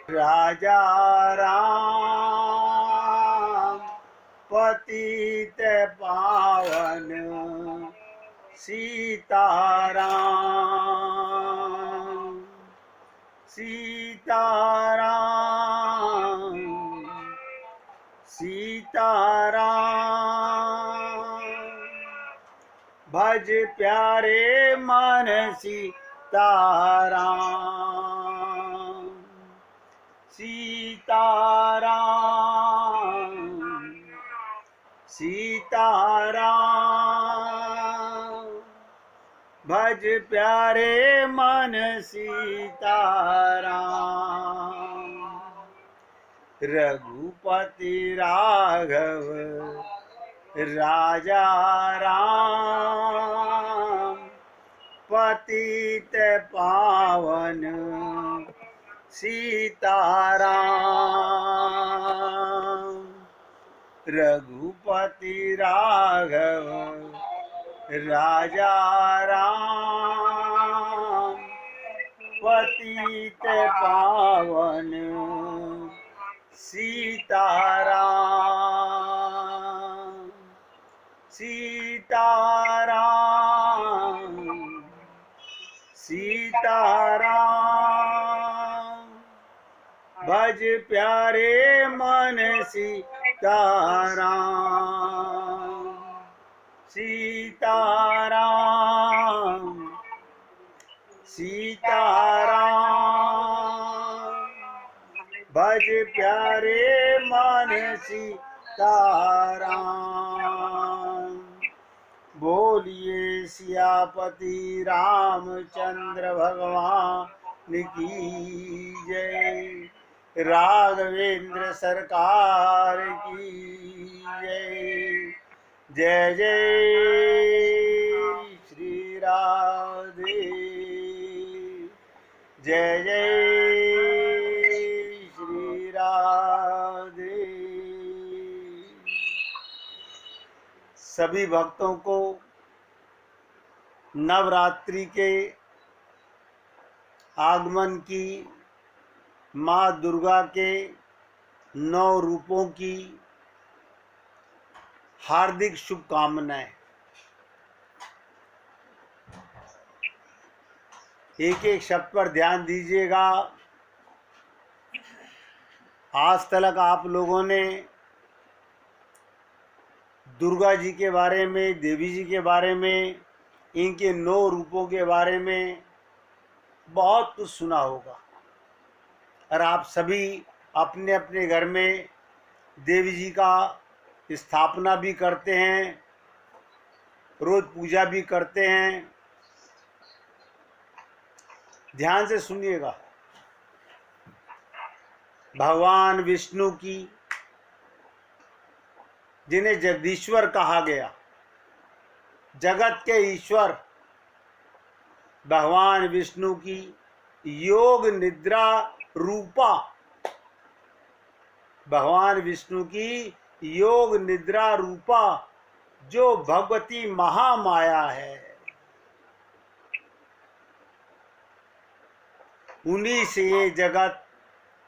राजा राम पतित पावन सीताराम सीताराम सीताराम भज प्यारे मन सीताराम सीताराम सीताराम भज प्यारे मन सीताराम रघुपति राघव राजा राम पतित पावन सीताराम रघुपति राघव राजा राम पतित पावन सीताराम सीताराम सीताराम भज प्यारे मन सीताराम सीताराम सीताराम भज प्यारे मन सीताराम बोलिए सियापति रामचंद्र भगवान की जय राघवेंद्र सरकार की जय जय जय श्री राधे जय जय श्री राधे। सभी भक्तों को नवरात्रि के आगमन की माँ दुर्गा के 9 रूपों की हार्दिक शुभकामनाएं। एक एक शब्द पर ध्यान दीजिएगा। आज तक आप लोगों ने दुर्गा जी के बारे में, देवी जी के बारे में, इनके 9 रूपों के बारे में बहुत कुछ सुना होगा और आप सभी अपने अपने घर में देवी जी का स्थापना भी करते हैं, रोज पूजा भी करते हैं। ध्यान से सुनिएगा। भगवान विष्णु की, जिन्हें जगदीश्वर कहा गया, जगत के ईश्वर भगवान विष्णु की योग निद्रा रूपा, भगवान विष्णु की योग निद्रा रूपा जो भगवती महामाया है, उन्हीं से ये जगत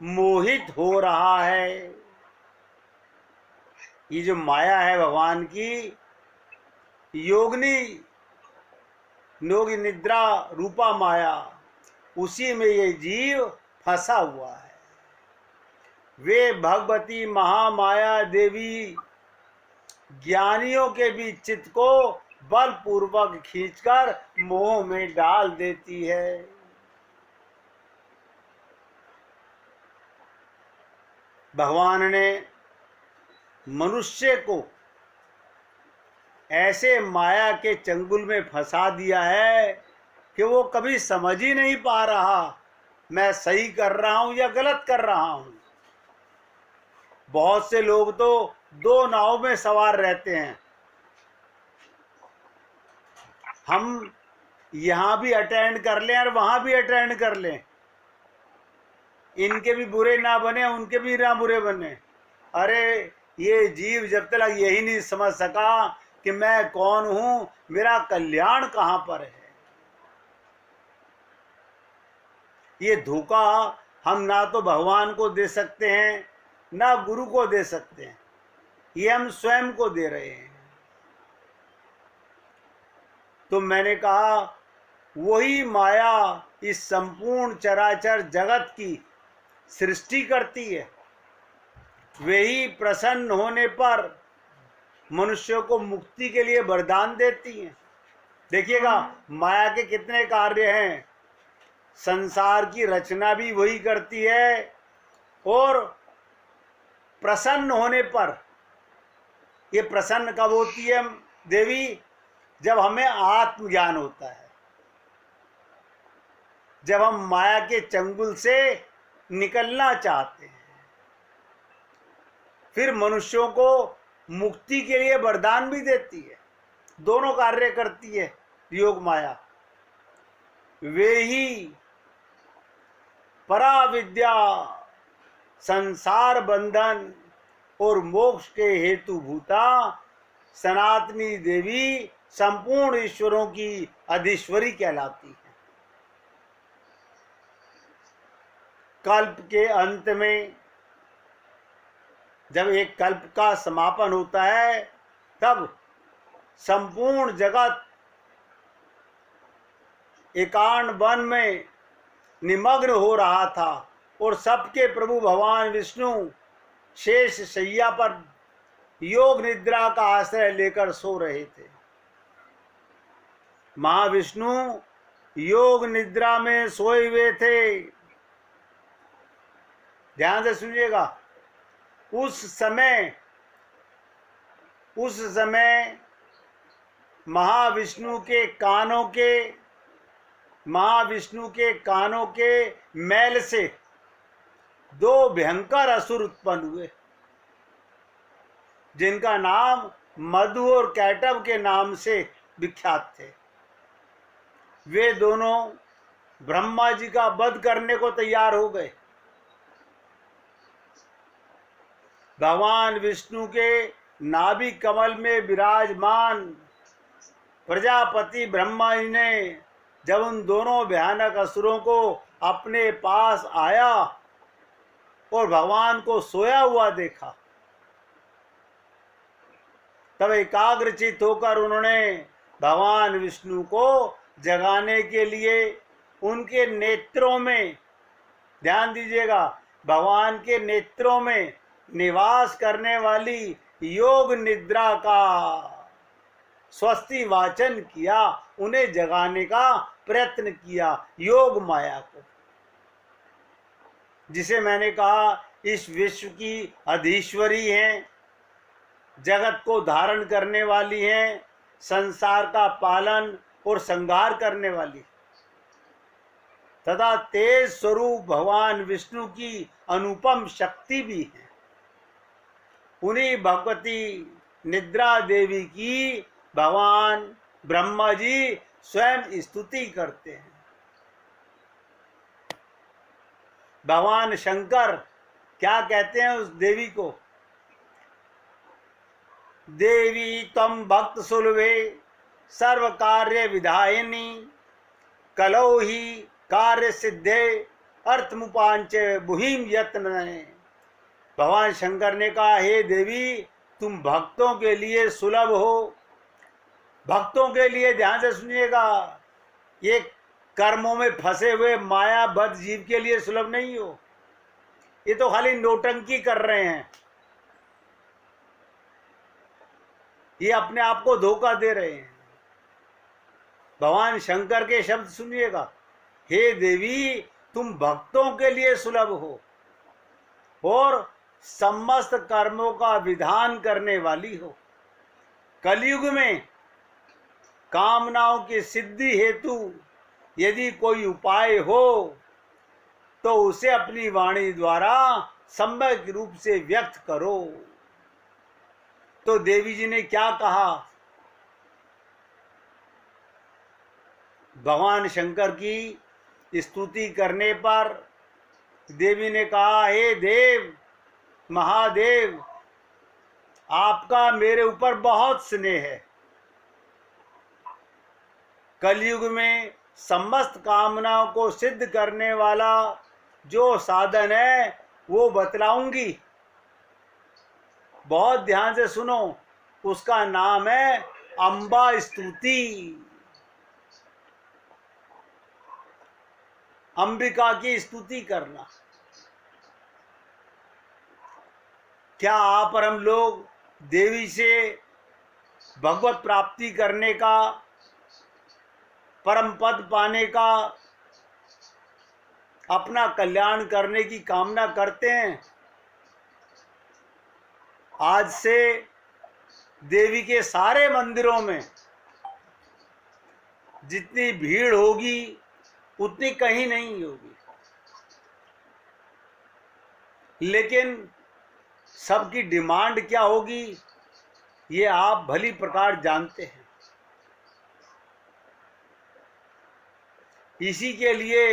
मोहित हो रहा है। ये जो माया है भगवान की योगिनी योगी निद्रा रूपा माया, उसी में ये जीव फंसा हुआ है। वे भगवती महामाया देवी ज्ञानियों के भी चित्त को बलपूर्वक खींचकर मोह में डाल देती है। भगवान ने मनुष्य को ऐसे माया के चंगुल में फंसा दिया है कि वो कभी समझ ही नहीं पा रहा मैं सही कर रहा हूं या गलत कर रहा हूं। बहुत से लोग तो 2 नाव में सवार रहते हैं। हम यहां भी अटेंड कर लें और वहां भी अटेंड कर लें, इनके भी बुरे ना बने, उनके भी ना बुरे बने। अरे ये जीव जब तक यही नहीं समझ सका कि मैं कौन हूं, मेरा कल्याण कहां पर है, ये धोखा हम ना तो भगवान को दे सकते हैं ना गुरु को दे सकते हैं, ये हम स्वयं को दे रहे हैं। तो मैंने कहा वही माया इस संपूर्ण चराचर जगत की सृष्टि करती है, वही प्रसन्न होने पर मनुष्य को मुक्ति के लिए वरदान देती है। देखिएगा माया के कितने कार्य हैं। संसार की रचना भी वही करती है, और प्रसन्न होने पर, ये प्रसन्न कब होती है देवी? जब हमें आत्मज्ञान होता है, जब हम माया के चंगुल से निकलना चाहते हैं, फिर मनुष्यों को मुक्ति के लिए वरदान भी देती है। दोनों कार्य करती है योग माया। वे ही पराविद्या, संसार बंधन और मोक्ष के हेतु भूता सनातनी देवी संपूर्ण ईश्वरों की अधीश्वरी कहलाती है। कल्प के अंत में जब एक कल्प का समापन होता है, तब संपूर्ण जगत एकांत वन में निमग्न हो रहा था, और सबके प्रभु भगवान विष्णु शेष शैया पर योग निद्रा का आश्रय लेकर सो रहे थे। महाविष्णु योग निद्रा में सोए हुए थे। ध्यान से सुनिएगा। उस समय महाविष्णु के कानों के मैल से दो भयंकर असुर उत्पन्न हुए, जिनका नाम मधु और कैटव के नाम से विख्यात थे। वे दोनों ब्रह्मा जी का वध करने को तैयार हो गए। भगवान विष्णु के नाभि कमल में विराजमान प्रजापति ब्रह्मा जी ने जब उन दोनों भयानक असुरों को अपने पास आया और भगवान को सोया हुआ देखा, तब एकाग्रचित होकर उन्होंने भगवान विष्णु को जगाने के लिए उनके नेत्रों में, ध्यान दीजिएगा, भगवान के नेत्रों में निवास करने वाली योग निद्रा का स्वस्ति वाचन किया, उन्हें जगाने का प्रयत्न किया, योग माया को, जिसे मैंने कहा इस विश्व की अधीश्वरी हैं, जगत को धारण करने वाली हैं, संसार का पालन और संहार करने वाली, तथा तेज स्वरूप भगवान विष्णु की अनुपम शक्ति भी है। उन्हीं भगवती निद्रा देवी की भगवान ब्रह्मा जी स्वयं स्तुति करते हैं। भगवान शंकर क्या कहते हैं उस देवी को? देवी तम भक्त सुलभे सर्व कार्य विधायिनी कलौ ही कार्य सिद्धे अर्थमुपांच बुहिम यत्न। भगवान शंकर ने कहा, हे देवी, तुम भक्तों के लिए सुलभ हो। भक्तों के लिए, ध्यान से सुनिएगा, ये कर्मों में फंसे हुए मायाबद्ध जीव के लिए सुलभ नहीं हो। ये तो खाली नौटंकी कर रहे हैं, ये अपने आप को धोखा दे रहे हैं। भगवान शंकर के शब्द सुनिएगा, हे देवी, तुम भक्तों के लिए सुलभ हो और समस्त कर्मों का विधान करने वाली हो। कलयुग में कामनाओं की सिद्धि हेतु यदि कोई उपाय हो तो उसे अपनी वाणी द्वारा सम्यक रूप से व्यक्त करो। तो देवी जी ने क्या कहा? भगवान शंकर की स्तुति करने पर देवी ने कहा, हे देव, महादेव, आपका मेरे ऊपर बहुत स्नेह है। कलयुग में समस्त कामनाओं को सिद्ध करने वाला जो साधन है वो बतलाऊंगी, बहुत ध्यान से सुनो। उसका नाम है अंबा स्तुति, अंबिका की स्तुति करना। क्या आप और हम लोग देवी से भगवत प्राप्ति करने का, परम पद पाने का, अपना कल्याण करने की कामना करते हैं? आज से देवी के सारे मंदिरों में जितनी भीड़ होगी उतनी कहीं नहीं होगी, लेकिन सबकी डिमांड क्या होगी ये आप भली प्रकार जानते हैं। इसी के लिए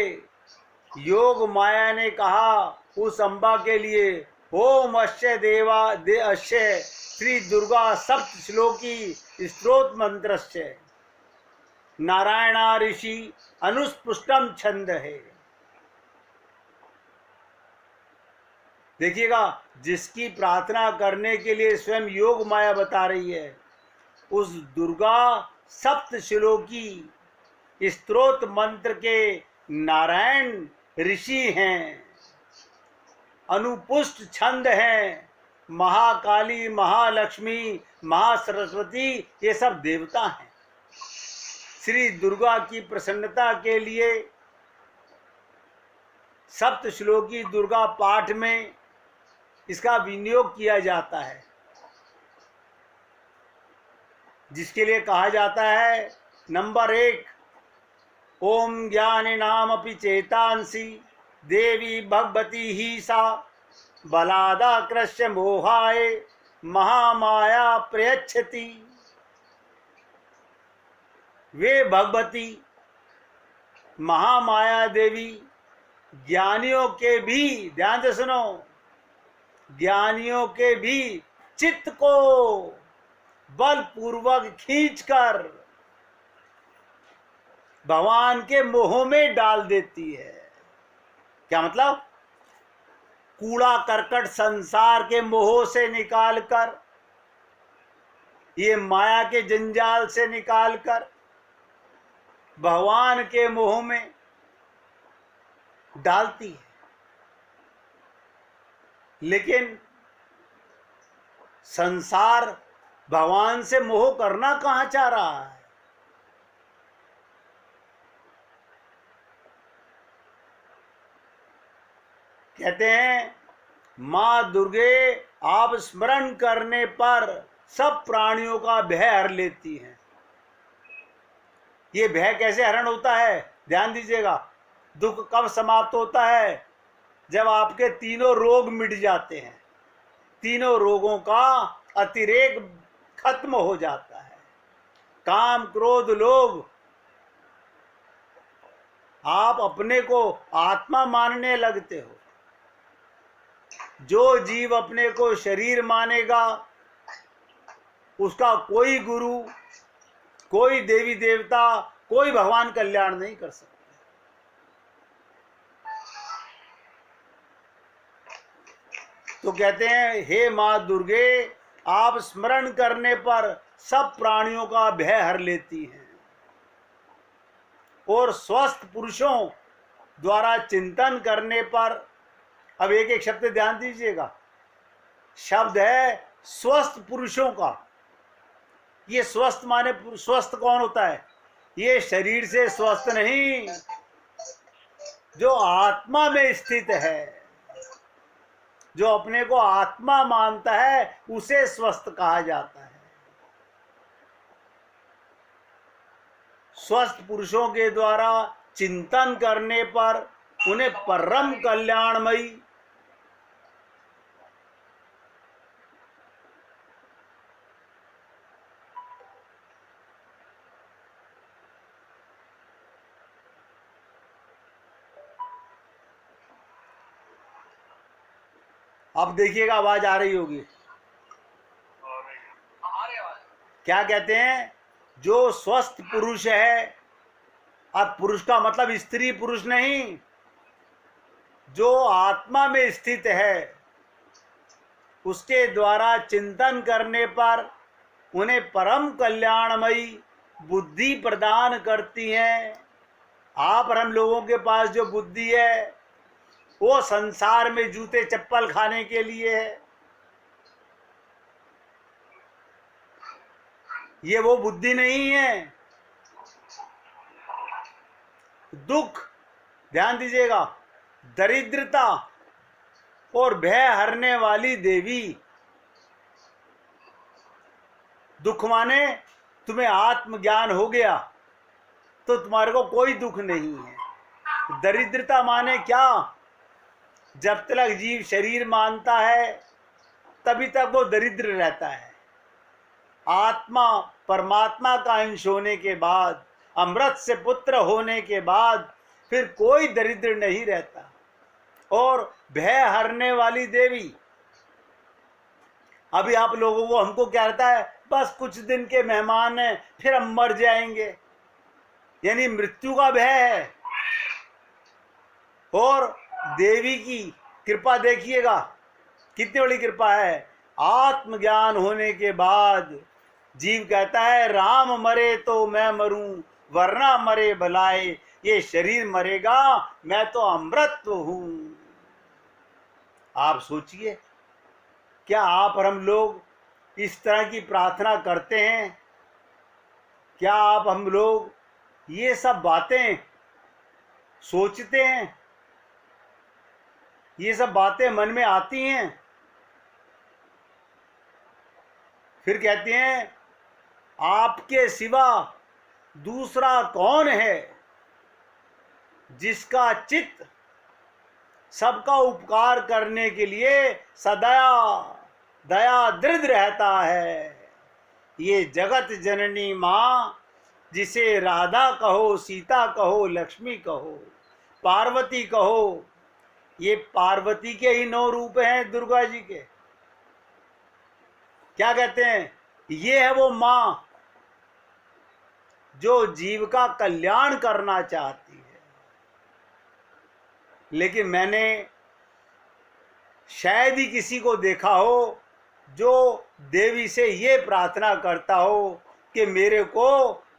योग माया ने कहा उस अंबा के लिए, ओम अश्य देवा दे अश्य श्री दुर्गा सप्त श्लोकी स्त्रोत मंत्रस्य नारायणा ऋषि अनुस्पृष्टम छंद है। देखिएगा, जिसकी प्रार्थना करने के लिए स्वयं योग माया बता रही है, उस दुर्गा सप्त श्लोकी स्तोत्र मंत्र के नारायण ऋषि हैं, अनुपुष्ट छंद हैं, महाकाली, महालक्ष्मी, महासरस्वती, ये सब देवता हैं। श्री दुर्गा की प्रसन्नता के लिए सप्त श्लोकी दुर्गा पाठ में इसका विनियोग किया जाता है, जिसके लिए कहा जाता है नंबर 1, ओम ज्ञानी नाम अपि चेतांसी देवी भगवती ही सा बलादा कृष्य मोहाय महामाया प्रयच्छति। वे भगवती महामाया देवी ज्ञानियों के भी, ध्यान से सुनो, ज्ञानियों के भी चित्त को बलपूर्वक खींचकर भगवान के मोह में डाल देती है। क्या मतलब? कूड़ा करकट संसार के मोह से निकालकर, ये माया के जंजाल से निकालकर भगवान के मोह में डालती है। लेकिन संसार भगवान से मोह करना कहाँ चाह रहा है? कहते हैं मां दुर्गे आप स्मरण करने पर सब प्राणियों का भय हर लेती हैं। ये भय कैसे हरण होता है? ध्यान दीजिएगा। दुख कब समाप्त होता है? जब आपके तीनों रोग मिट जाते हैं, तीनों रोगों का अतिरेक खत्म हो जाता है। काम, क्रोध, लोभ। आप अपने को आत्मा मानने लगते हो। जो जीव अपने को शरीर मानेगा, उसका कोई गुरु, कोई देवी देवता, कोई भगवान कल्याण नहीं कर सकता। तो कहते हैं हे मां दुर्गे आप स्मरण करने पर सब प्राणियों का भय हर लेती हैं, और स्वस्थ पुरुषों द्वारा चिंतन करने पर, अब एक एक शब्द ध्यान दीजिएगा, शब्द है स्वस्थ पुरुषों का। ये स्वस्थ माने स्वस्थ कौन होता है? ये शरीर से स्वस्थ नहीं, जो आत्मा में स्थित है, जो अपने को आत्मा मानता है, उसे स्वस्थ कहा जाता है। स्वस्थ पुरुषों के द्वारा चिंतन करने पर उन्हें परम कल्याणमयी अब देखिएगा आवाज आ रही होगी। क्या कहते हैं? जो स्वस्थ पुरुष है, अब पुरुष का मतलब स्त्री पुरुष नहीं, जो आत्मा में स्थित है उसके द्वारा चिंतन करने पर उन्हें परम कल्याणमयी बुद्धि प्रदान करती हैं। आप और हम लोगों के पास जो बुद्धि है वो संसार में जूते चप्पल खाने के लिए है। ये वो बुद्धि नहीं है। दुख, ध्यान दीजिएगा, दरिद्रता और भय हरने वाली देवी। दुख माने तुम्हें आत्मज्ञान हो गया तो तुम्हारे को कोई दुख नहीं है। दरिद्रता माने क्या? जब तक जीव शरीर मानता है तभी तक वो दरिद्र रहता है। आत्मा परमात्मा का अंश होने के बाद, अमृत से पुत्र होने के बाद फिर कोई दरिद्र नहीं रहता। और भय हरने वाली देवी, अभी आप लोगों को हमको क्या रहता है, बस कुछ दिन के मेहमान हैं फिर हम मर जाएंगे, यानी मृत्यु का भय है। और देवी की कृपा देखिएगा कितनी बड़ी कृपा है। आत्मज्ञान होने के बाद जीव कहता है राम मरे तो मैं मरूं, वरना मरे भलाए, ये शरीर मरेगा मैं तो अमृत हूं। आप सोचिए, क्या आप और हम लोग इस तरह की प्रार्थना करते हैं? क्या आप हम लोग ये सब बातें सोचते हैं? ये सब बातें मन में आती हैं? फिर कहते हैं आपके सिवा दूसरा कौन है जिसका चित्त सबका उपकार करने के लिए सदा दया दृढ़ रहता है। ये जगत जननी माँ, जिसे राधा कहो, सीता कहो, लक्ष्मी कहो, पार्वती कहो, ये पार्वती के ही 9 रूप हैं दुर्गा जी के। क्या कहते हैं? ये है वो माँ जो जीव का कल्याण करना चाहती है। लेकिन मैंने शायद ही किसी को देखा हो जो देवी से ये प्रार्थना करता हो कि मेरे को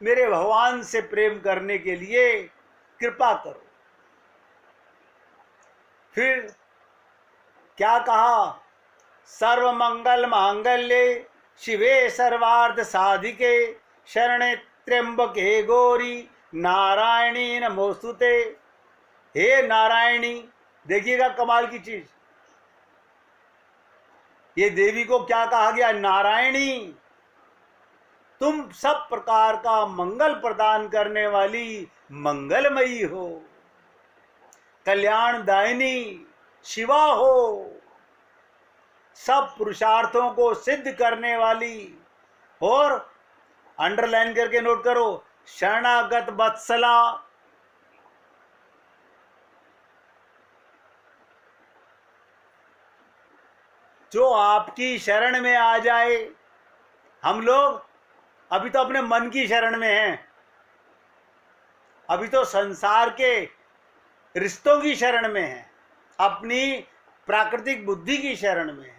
मेरे भगवान से प्रेम करने के लिए कृपा करो। फिर क्या कहा? सर्वमंगल मांगल्ये शिवे सर्वार्थ साधिके शरणे त्र्यंबके गौरी नारायणी नमोस्तुते। हे नारायणी, देखिएगा कमाल की चीज, ये देवी को क्या कहा गया? नारायणी, तुम सब प्रकार का मंगल प्रदान करने वाली मंगलमयी हो, कल्याणदायिनी शिवा हो, सब पुरुषार्थों को सिद्ध करने वाली। और अंडरलाइन करके नोट करो, शरणागत वत्सला, जो आपकी शरण में आ जाए। हम लोग अभी तो अपने मन की शरण में हैं, अभी तो संसार के रिश्तों की शरण में हैं, अपनी प्राकृतिक बुद्धि की शरण में है।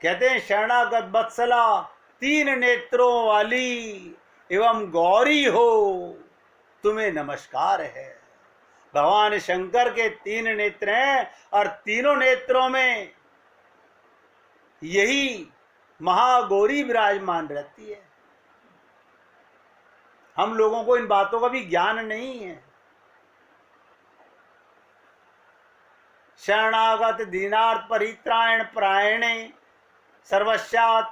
कहते हैं शरणागत वत्सला, 3 नेत्रों वाली एवं गौरी हो, तुम्हें नमस्कार है। भगवान शंकर के 3 नेत्र हैं और तीनों नेत्रों में यही महागौरी विराजमान रहती है। हम लोगों को इन बातों का भी ज्ञान नहीं है। शरणागत दीनार्थ परित्राण परायणे सर्वस्यात्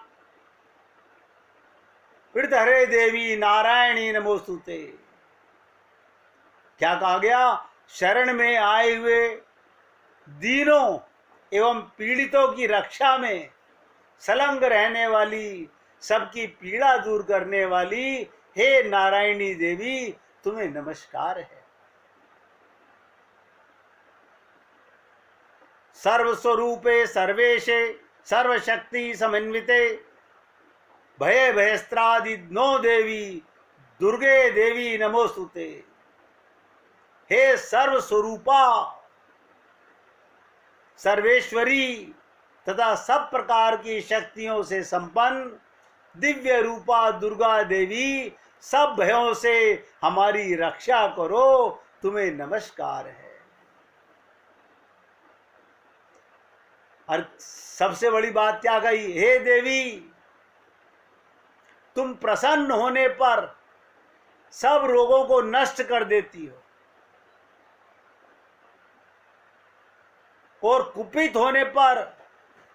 हरे देवी नारायणी नमोस्तुते। क्या कहा गया? शरण में आए हुए दीनों एवं पीड़ितों की रक्षा में संलग्न रहने वाली, सबकी पीड़ा दूर करने वाली हे नारायणी देवी, तुम्हें नमस्कार है। सर्वस्वरूपे सर्वेशे सर्वशक्ति समन्विते भय भयस्त्रादि 9 देवी दुर्गे देवी नमोस्तुते। हे सर्व स्वरूपा सर्वेश्वरी तथा सब प्रकार की शक्तियों से संपन्न दिव्य रूपा दुर्गा देवी, सब भयों से हमारी रक्षा करो, तुम्हें नमस्कार है। और सबसे बड़ी बात क्या कही, हे देवी तुम प्रसन्न होने पर सब रोगों को नष्ट कर देती हो और कुपित होने पर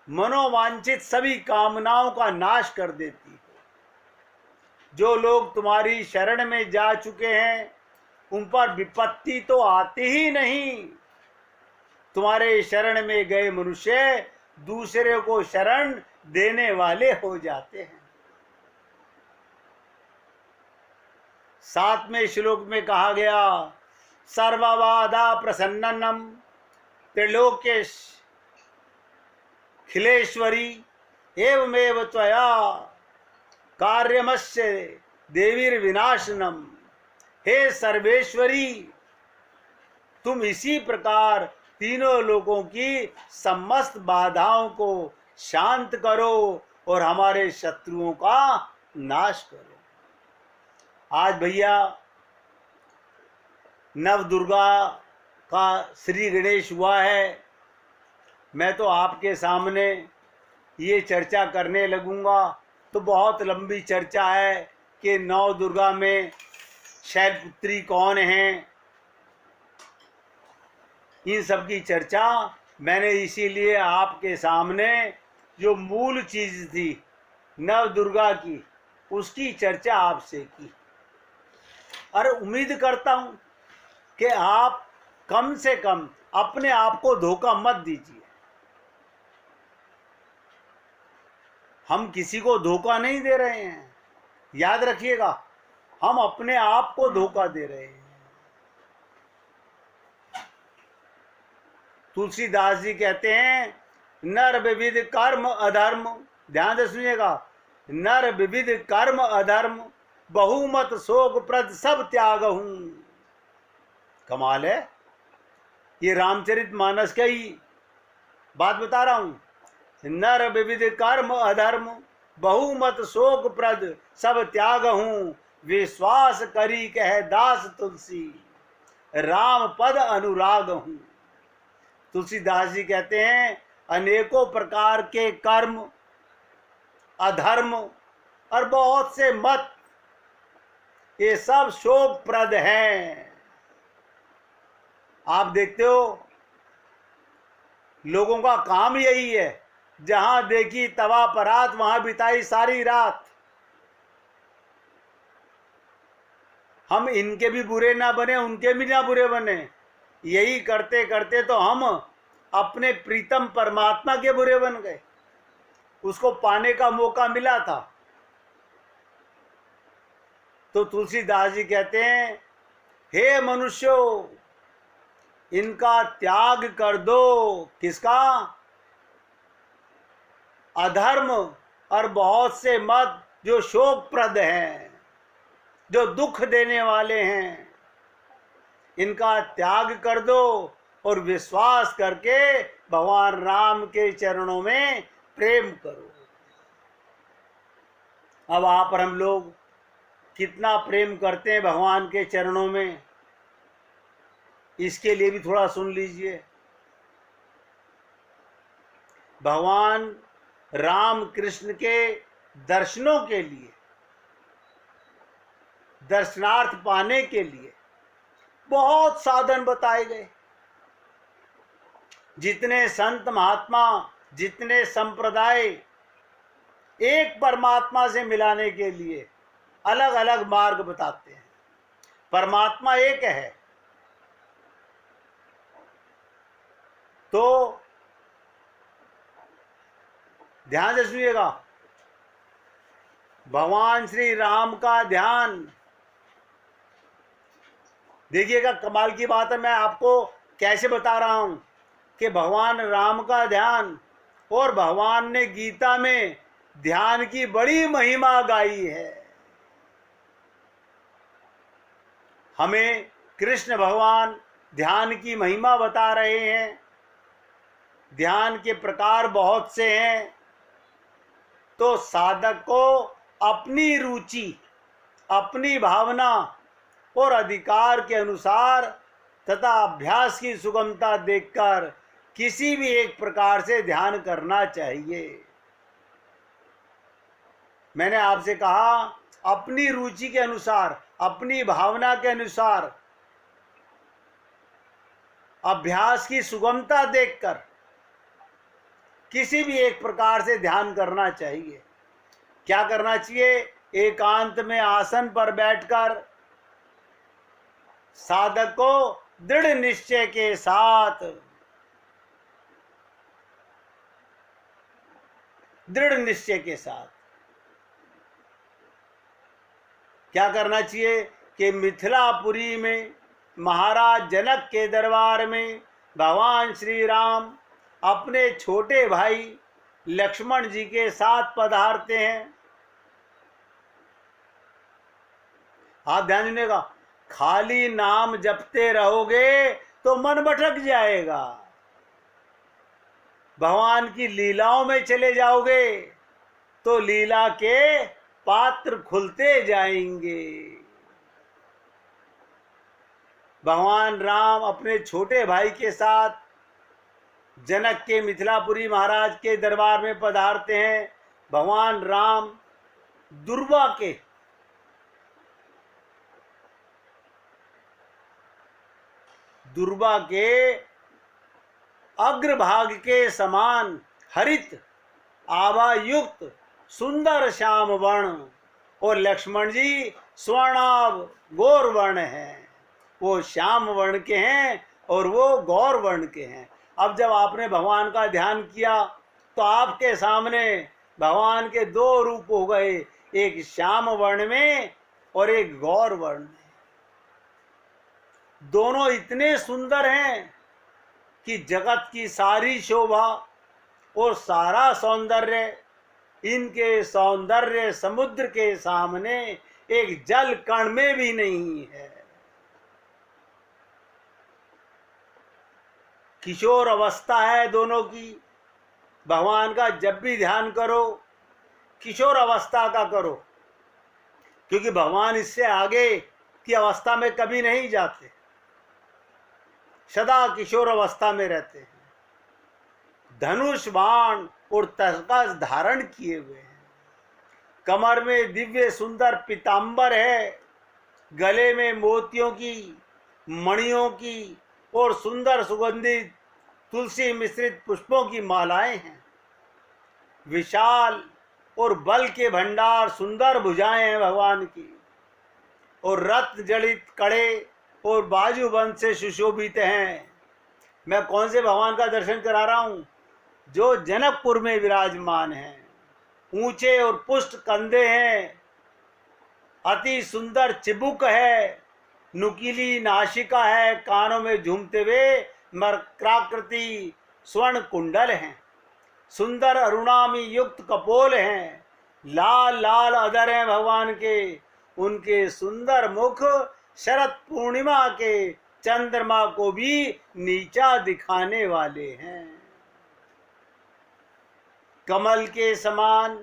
मनोवांछित सभी कामनाओं का नाश कर देती हो। जो लोग तुम्हारी शरण में जा चुके हैं उन पर विपत्ति तो आती ही नहीं। तुम्हारे शरण में गए मनुष्य दूसरे को शरण देने वाले हो जाते हैं। 7वें श्लोक में कहा गया, सर्वबाधा प्रसन्नम त्रिलोकेश खिलेश्वरी एवमेव त्वया कार्यमस्य देवीर्विनाशनम। हे सर्वेश्वरी तुम इसी प्रकार तीनों लोगों की समस्त बाधाओं को शांत करो और हमारे शत्रुओं का नाश करो। आज भैया नव दुर्गा का श्री गणेश हुआ है। मैं तो आपके सामने ये चर्चा करने लगूंगा तो बहुत लंबी चर्चा है कि नौ दुर्गा में शैलपुत्री कौन हैं। इन सब की चर्चा मैंने इसीलिए आपके सामने जो मूल चीज थी नव दुर्गा की उसकी चर्चा आपसे की। और उम्मीद करता हूं कि आप कम से कम अपने आप को धोखा मत दीजिए। हम किसी को धोखा नहीं दे रहे हैं, याद रखिएगा, हम अपने आप को धोखा दे रहे हैं। तुलसीदास जी कहते हैं, नर विविध कर्म अधर्म, ध्यान से सुनिएगा, नर विविध कर्म अधर्म बहुमत शोक प्रद सब त्याग हूं। कमाल है, ये रामचरितमानस का ही बात बता रहा हूं। नर विविध कर्म अधर्म बहुमत शोक प्रद सब त्याग हूं। विश्वास करी कह दास तुलसी राम पद अनुराग हूं। तुलसीदास जी कहते हैं, अनेकों प्रकार के कर्म अधर्म और बहुत से मत, ये सब शोक प्रद हैं। आप देखते हो लोगों का काम यही है, जहां देखी तवा परात वहां बिताई सारी रात। हम इनके भी बुरे ना बने उनके भी ना बुरे बने, यही करते करते तो हम अपने प्रीतम परमात्मा के बुरे बन गए। उसको पाने का मौका मिला था। तो तुलसीदास जी कहते हैं, हे मनुष्यों इनका त्याग कर दो। किसका? अधर्म और बहुत से मत जो शोकप्रद हैं, जो दुख देने वाले हैं, इनका त्याग कर दो और विश्वास करके भगवान राम के चरणों में प्रेम करो। अब आप और हम लोग कितना प्रेम करते हैं भगवान के चरणों में, इसके लिए भी थोड़ा सुन लीजिए। भगवान राम कृष्ण के दर्शनों के लिए, दर्शनार्थ पाने के लिए बहुत साधन बताए गए। जितने संत महात्मा, जितने संप्रदाय एक परमात्मा से मिलाने के लिए अलग अलग मार्ग बताते हैं। परमात्मा एक है। तो ध्यान से सुनिएगा, भगवान श्री राम का ध्यान, देखिएगा कमाल की बात है। मैं आपको कैसे बता रहा हूं कि भगवान राम का ध्यान, और भगवान ने गीता में ध्यान की बड़ी महिमा गाई है। हमें कृष्ण भगवान ध्यान की महिमा बता रहे हैं। ध्यान के प्रकार बहुत से हैं, तो साधक को अपनी रुचि, अपनी भावना और अधिकार के अनुसार तथा अभ्यास की सुगमता देखकर किसी भी एक प्रकार से ध्यान करना चाहिए। मैंने आपसे कहा अपनी रुचि के अनुसार, अपनी भावना के अनुसार, अभ्यास की सुगमता देखकर किसी भी एक प्रकार से ध्यान करना चाहिए। क्या करना चाहिए? एकांत में आसन पर बैठकर साधक को दृढ़ निश्चय के साथ, क्या करना चाहिए कि मिथिलापुरी में महाराज जनक के दरबार में भगवान श्री राम अपने छोटे भाई लक्ष्मण जी के साथ पधारते हैं। आप ध्यान दीजिएगा, खाली नाम जपते रहोगे तो मन भटक जाएगा, भगवान की लीलाओं में चले जाओगे तो लीला के पात्र खुलते जाएंगे। भगवान राम अपने छोटे भाई के साथ जनक के मिथिलापुरी महाराज के दरबार में पधारते हैं। भगवान राम दुर्वा के अग्रभाग के समान हरित आभा युक्त सुंदर श्याम वर्ण और लक्ष्मण जी स्वर्णाभ गौर वर्ण हैं। वो श्याम वर्ण के हैं और वो गौर वर्ण के हैं। अब जब आपने भगवान का ध्यान किया तो आपके सामने भगवान के दो रूप हो गए, एक श्याम वर्ण में और एक गौर वर्ण में। दोनों इतने सुंदर हैं कि जगत की सारी शोभा और सारा सौंदर्य इनके सौंदर्य समुद्र के सामने एक जल कण में भी नहीं है। किशोर अवस्था है दोनों की। भगवान का जब भी ध्यान करो किशोर अवस्था का करो, क्योंकि भगवान इससे आगे की अवस्था में कभी नहीं जाते, सदा किशोर अवस्था में रहते हैं। धनुष बाण और तर्कस धारण किए हुए हैं, कमर में दिव्य सुंदर पीतांबर है, गले में मोतियों की मणियों की और सुंदर सुगंधित तुलसी मिश्रित पुष्पों की मालाएं हैं। विशाल और बल के भंडार सुंदर भुजाएं हैं भगवान की, और रत्न जड़ित कड़े और बाजूबंद से सुशोभित हैं। मैं कौन से भगवान का दर्शन करा रहा हूं? जो जनकपुर में विराजमान हैं। ऊंचे और पुष्ट कंधे हैं, अति सुंदर चिबुक है, नुकीली नासिका है, कानों में झूमते हुए मकराकृति स्वर्ण कुंडल हैं, सुंदर अरुणामी युक्त कपोल हैं, लाल लाल अधर हैं भगवान के। उनके सुंदर मुख शरद पूर्णिमा के चंद्रमा को भी नीचा दिखाने वाले हैं। कमल के समान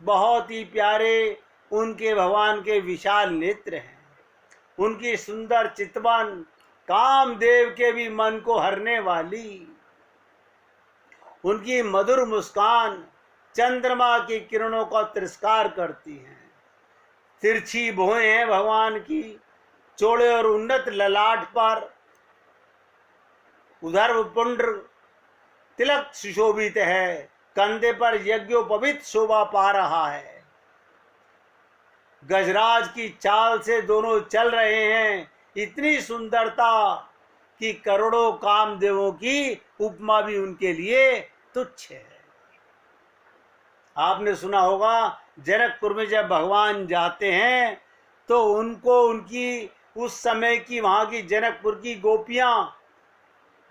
बहुत ही प्यारे उनके भगवान के विशाल नेत्र हैं। उनकी सुंदर चितवन कामदेव के भी मन को हरने वाली। उनकी मधुर मुस्कान चंद्रमा की किरणों का तिरस्कार करती है। तिरछी भुएं हैं भगवान की, चौड़े और उन्नत ललाट पर उधर पुंड्र तिलक सुशोभित है, कंधे पर यज्ञोपवीत शोभा पा रहा है। गजराज की चाल से दोनों चल रहे हैं, इतनी सुंदरता कि करोड़ों कामदेवों की उपमा भी उनके लिए तुच्छ है। आपने सुना होगा जनकपुर में जब भगवान जाते हैं तो उनको उनकी उस समय की वहां की जनकपुर की गोपियां,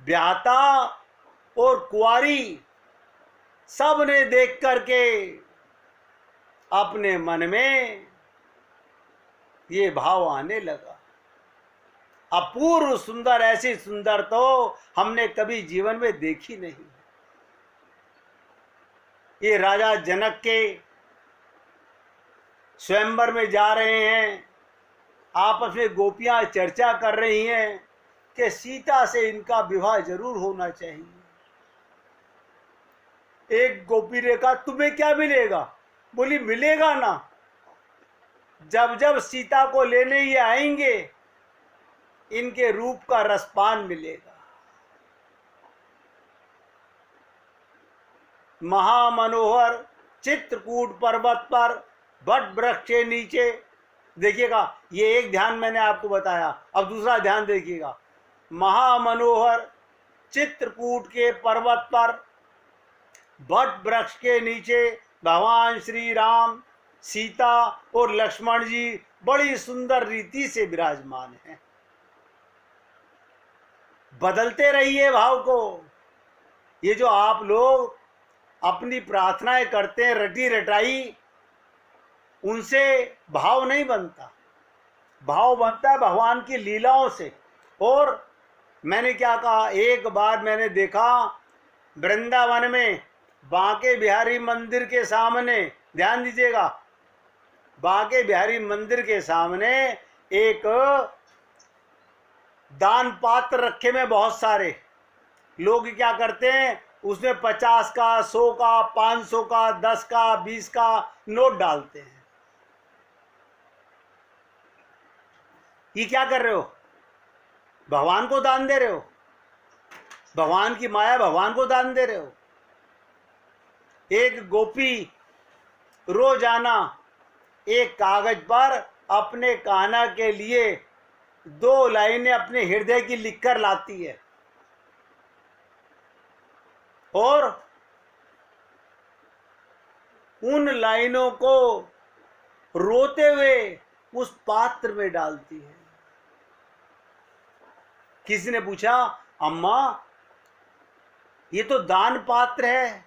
ब्याता और कुंवारी सब ने देख करके अपने मन में ये भाव आने लगा। अपूर्व सुंदर, ऐसी सुंदर तो हमने कभी जीवन में देखी नहीं। ये राजा जनक के स्वयंवर में जा रहे हैं, आपस में गोपियां चर्चा कर रही हैं कि सीता से इनका विवाह जरूर होना चाहिए। एक गोपी ने कहा, तुम्हें क्या मिलेगा? बोली, मिलेगा ना, जब जब सीता को लेने ये आएंगे इनके रूप का रसपान मिलेगा। महामनोहर चित्रकूट पर्वत पर वट वृक्ष के नीचे, देखिएगा ये एक ध्यान मैंने आपको बताया, अब दूसरा ध्यान देखिएगा। महामनोहर चित्रकूट के पर्वत पर वट वृक्ष के नीचे भगवान श्री राम, सीता और लक्ष्मण जी बड़ी सुंदर रीति से विराजमान हैं। बदलते रहिए भाव को। ये जो आप लोग अपनी प्रार्थनाएं करते हैं रटी रटाई, उनसे भाव नहीं बनता। भाव बनता है भगवान की लीलाओं से। और मैंने क्या कहा, एक बार मैंने देखा वृंदावन में बांके बिहारी मंदिर के सामने, ध्यान दीजिएगा, बांके बिहारी मंदिर के सामने एक दान पात्र रखे में बहुत सारे लोग क्या करते हैं, उसमें 50 का, 100 का, 500 का, 10 का, 20 का नोट डालते हैं। ये क्या कर रहे हो? भगवान को दान दे रहे हो। भगवान की माया, भगवान को दान दे रहे हो। एक गोपी रोजाना एक कागज पर अपने कान्हा के लिए 2 लाइनें अपने हृदय की लिखकर लाती है और उन लाइनों को रोते हुए उस पात्र में डालती है। किसी ने पूछा, अम्मा ये तो दान पात्र है,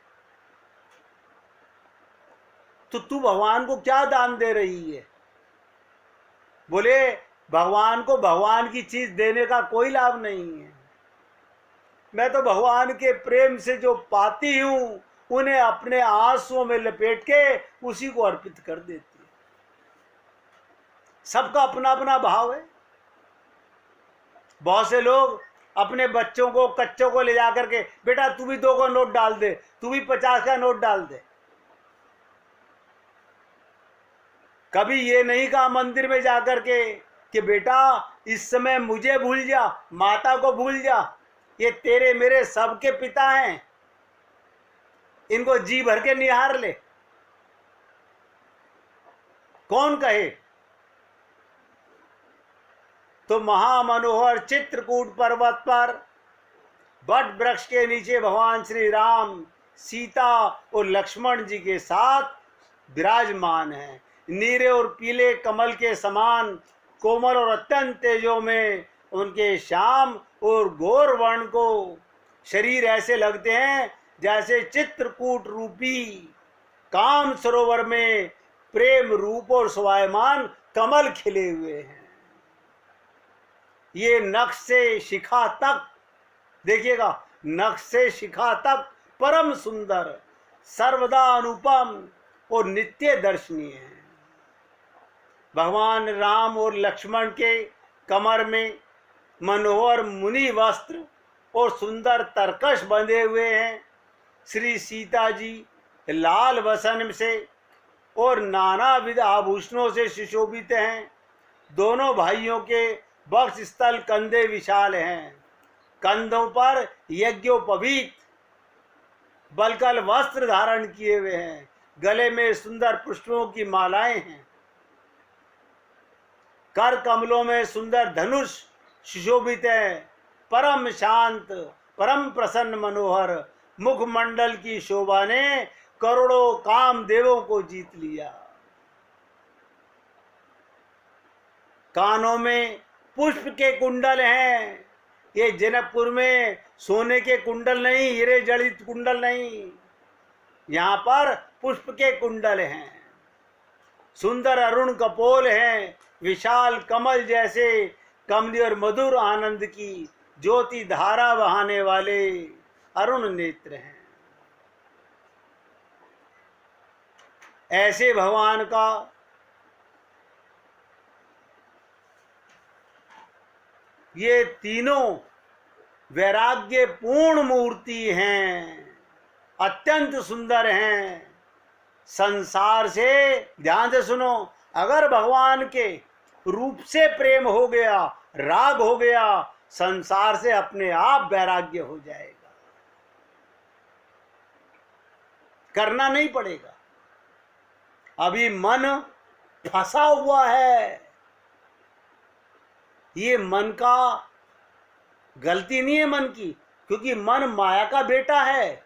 तो तू भगवान को क्या दान दे रही है? बोले, भगवान को भगवान की चीज देने का कोई लाभ नहीं है। मैं तो भगवान के प्रेम से जो पाती हूं उन्हें अपने आंसुओं में लपेट के उसी को अर्पित कर देती है। सबका अपना अपना भाव है। बहुत से लोग अपने बच्चों को, कच्चों को ले जाकर के, बेटा तू भी 2 का नोट डाल दे, तू भी 50 का नोट डाल दे। कभी ये नहीं कहा मंदिर में जाकर के कि बेटा इस समय मुझे भूल जा, माता को भूल जा, ये तेरे मेरे सबके पिता हैं, इनको जी भर के निहार ले। कौन कहे? तो महामनोहर चित्रकूट पर्वत पर वट वृक्ष के नीचे भगवान श्री राम, सीता और लक्ष्मण जी के साथ विराजमान हैं। नीले और पीले कमल के समान कोमल और अत्यंत तेजों में उनके श्याम और घोर वर्ण को शरीर ऐसे लगते हैं जैसे चित्रकूट रूपी काम सरोवर में प्रेम रूप और शोभायमान कमल खिले हुए हैं। ये नख से शिखा तक, देखिएगा, नख से शिखा तक परम सुंदर, सर्वदा अनुपम और नित्य दर्शनीय है। भगवान राम और लक्ष्मण के कमर में मनोहर मुनि वस्त्र और सुंदर तरकश बंधे हुए हैं। श्री सीता जी लाल वसन से और नानाविध आभूषणों से सुशोभित हैं। दोनों भाइयों के वक्ष स्थल कंधे विशाल हैं। कंधों पर यज्ञोपवीत बलकल वस्त्र धारण किए हुए हैं। गले में सुंदर पुष्पों की मालाएं हैं। कर कमलों में सुंदर धनुष सुशोभित है। परम शांत, परम प्रसन्न मनोहर मुखमंडल की शोभा ने करोड़ों काम देवों को जीत लिया। कानों में पुष्प के कुंडल हैं। ये जनकपुर में सोने के कुंडल नहीं, हीरे जड़ित कुंडल नहीं, यहाँ पर पुष्प के कुंडल हैं। सुंदर अरुण कपोल हैं। विशाल कमल जैसे कमली और मधुर आनंद की ज्योति धारा बहाने वाले अरुण नेत्र हैं। ऐसे भगवान का ये तीनों वैराग्य पूर्ण मूर्ति हैं, अत्यंत सुंदर हैं। संसार से, ध्यान से सुनो, अगर भगवान के रूप से प्रेम हो गया, राग हो गया, संसार से अपने आप वैराग्य हो जाएगा, करना नहीं पड़ेगा। अभी मन फंसा हुआ है। ये मन का गलती नहीं है मन की, क्योंकि मन माया का बेटा है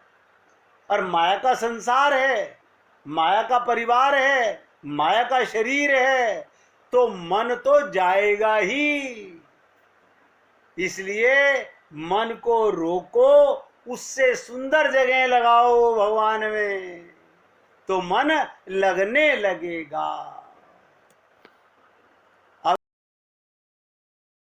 और माया का संसार है, माया का परिवार है, माया का शरीर है, तो मन तो जाएगा ही। इसलिए मन को रोको, उससे सुंदर जगह लगाओ भगवान में, तो मन लगने लगेगा।